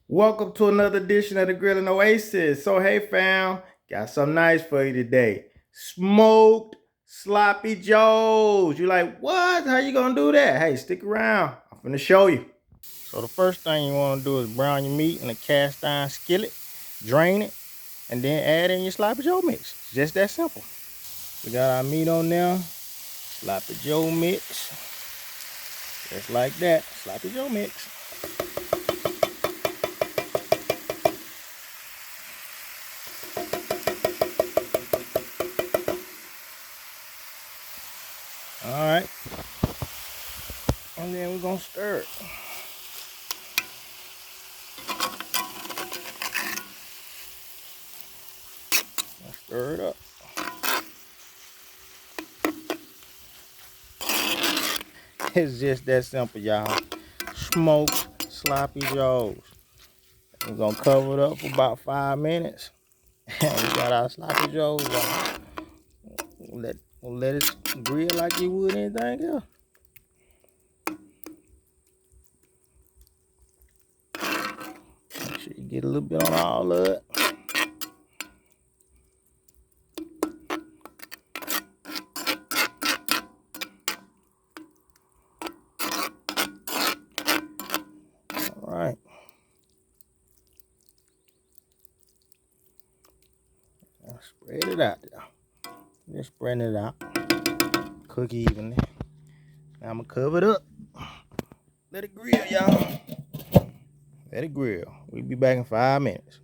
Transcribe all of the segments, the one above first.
Welcome to another edition of the Grilling Oasis. So, hey, fam, got something nice for you today. Smoked sloppy joes. You like, what? How you gonna do that? Hey, stick around. I'm gonna show you. So the first thing you want to do is brown your meat in a cast iron skillet, drain it, and then add in your sloppy joe mix. It's just that simple. We got our meat on there, sloppy joe mix, just like that, sloppy joe mix. All right, and then we're gonna stir it. Stir it up. It's just that simple, y'all. Smoked sloppy joes. We're gonna cover it up for about 5 minutes. And we got our sloppy joes, y'all. Let it grill like you would anything else. Make sure you get a little bit on all of it. All right. Now spread it out there. Just spread it out. Cook evenly. Now I'm gonna cover it up. Let it grill, y'all. Let it grill. We'll be back in 5 minutes.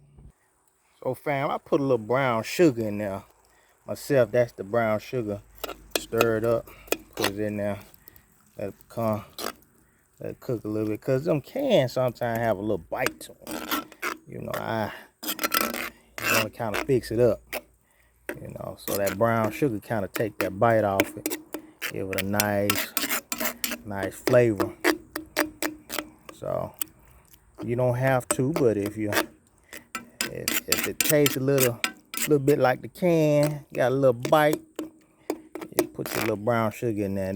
So, fam, I put a little brown sugar in there myself. That's the brown sugar. Stir it up. Put it in there. Let it become. Let it cook a little bit. Because them cans sometimes have a little bite to them. You know, I want to kind of fix it up. You know, so that brown sugar kind of take that bite off it. Give it a nice flavor. So you don't have to, but if it tastes a little bit like the can, got a little bite, you put your little brown sugar in there.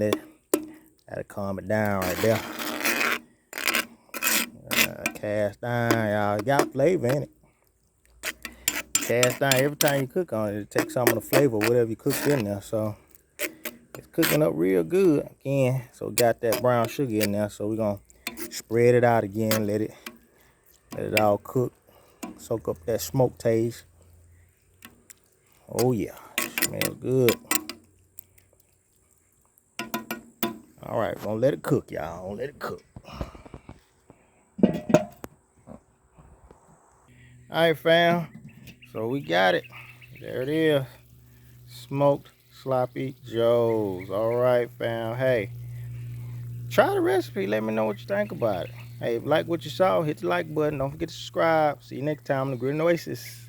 That'll calm it down right there. Cast iron, y'all, got flavor in it. Cast iron, every time you cook on it, it takes some of the flavor, whatever you cooked in there. So it's cooking up real good again. So got that brown sugar in there. So we're gonna spread it out again, let it all cook, soak up that smoke taste. Oh yeah, smells good. All right, gonna let it cook, y'all. Gonna let it cook. All right, fam. So we got it. There it is. Smoked sloppy joes. All right, fam. Hey, try the recipe. Let me know what you think about it. Hey, if you like what you saw, hit the like button. Don't forget to subscribe. See you next time on the Grilling Oasis.